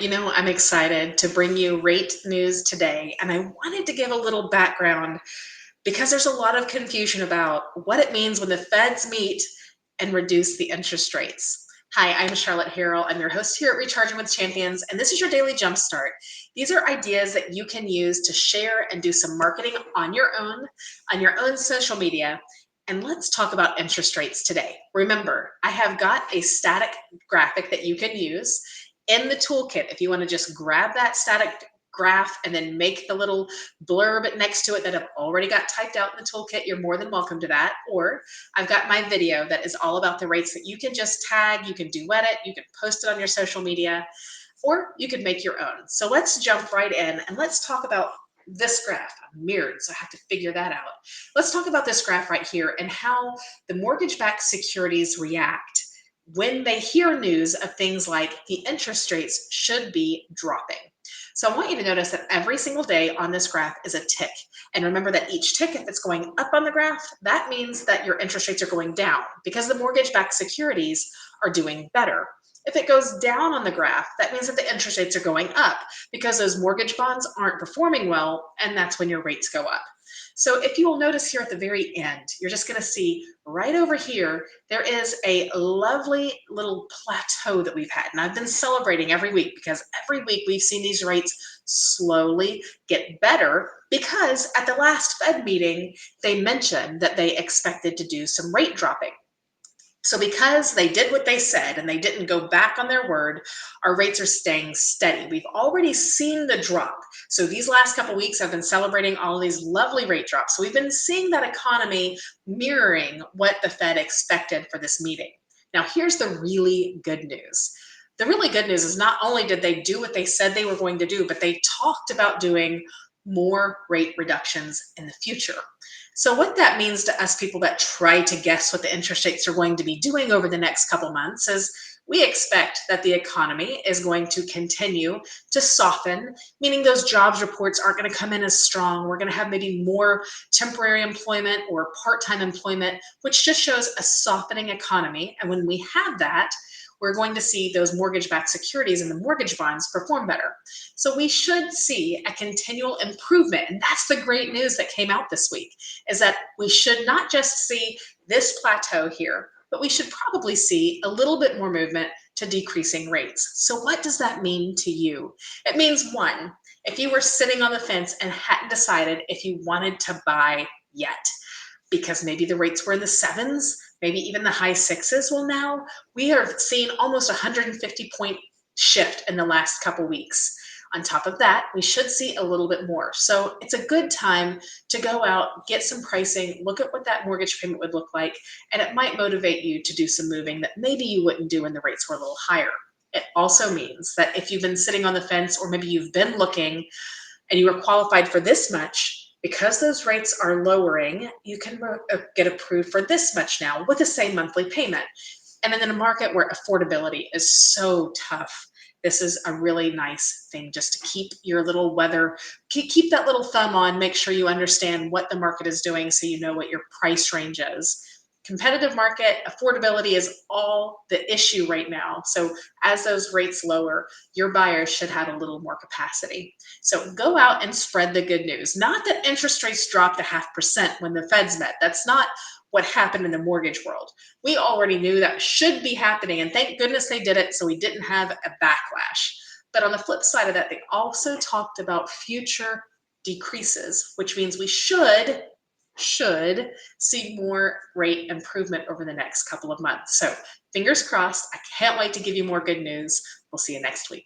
I'm excited to bring you rate news today, and I wanted to give a little background because there's a lot of confusion about what it means when the feds meet and reduce the interest rates. Hi, I'm Charlotte Harrill. I'm your host here at Recharging with Champions, and this is your daily jumpstart. These are ideas that you can use to share and do some marketing on your own social media. And let's talk about interest rates today. Remember, I have got a static graphic that you can use in the toolkit if you want to just grab that static graph and then make the little blurb next to it that I've already got typed out in the toolkit. You're more than welcome to that. Or I've got my video that is all about the rates that you can just tag, you can duet it, you can post it on your social media, or you can make your own. So let's jump right in and let's talk about this graph. I'm mirrored, so I have to figure that out. Let's talk about this graph right here and how the mortgage-backed securities react when they hear news of things like the interest rates should be dropping. So I want you to notice that every single day on this graph is a tick. And remember that each tick, if it's going up on the graph, that means that your interest rates are going down because the mortgage-backed securities are doing better. If it goes down on the graph, that means that the interest rates are going up because those mortgage bonds aren't performing well, and that's when your rates go up. So if you will notice here at the very end, you're just going to see right over here, there is a lovely little plateau that we've had. And I've been celebrating every week because every week we've seen these rates slowly get better because at the last Fed meeting, they mentioned that they expected to do some rate dropping. So because they did what they said and they didn't go back on their word, our rates are staying steady. We've already seen the drop. So these last couple of weeks, I've been celebrating all of these lovely rate drops. So we've been seeing that economy mirroring what the Fed expected for this meeting. Now, here's the really good news. The really good news is not only did they do what they said they were going to do, but they talked about doing more rate reductions in the future. So what that means to us people that try to guess what the interest rates are going to be doing over the next couple months is we expect that the economy is going to continue to soften, meaning those jobs reports aren't going to come in as strong. We're going to have maybe more temporary employment or part-time employment, which just shows a softening economy. And when we have that, we're going to see those mortgage-backed securities and the mortgage bonds perform better. So we should see a continual improvement. And that's the great news that came out this week, is that we should not just see this plateau here, but we should probably see a little bit more movement to decreasing rates. So what does that mean to you? It means, one, if you were sitting on the fence and hadn't decided if you wanted to buy yet, because maybe the rates were in the sevens, maybe even the high sixes. Well, now we have seen almost 150-point shift in the last couple weeks. On top of that, we should see a little bit more. So it's a good time to go out, get some pricing, look at what that mortgage payment would look like, and it might motivate you to do some moving that maybe you wouldn't do when the rates were a little higher. It also means that if you've been sitting on the fence or maybe you've been looking and you were qualified for this much, because those rates are lowering, you can get approved for this much now with the same monthly payment. And then in a market where affordability is so tough, this is a really nice thing just to keep your little keep that little thumb on, make sure you understand what the market is doing so you know what your price range is. Competitive market, affordability is all the issue right now. So as those rates lower, your buyers should have a little more capacity. So go out and spread the good news. Not that interest rates dropped 0.5% when the Feds met. That's not what happened in the mortgage world. We already knew that should be happening, and thank goodness they did it so we didn't have a backlash. But on the flip side of that, they also talked about future decreases, which means we should see more rate improvement over the next couple of months. So fingers crossed. I can't wait to give you more good news. We'll see you next week.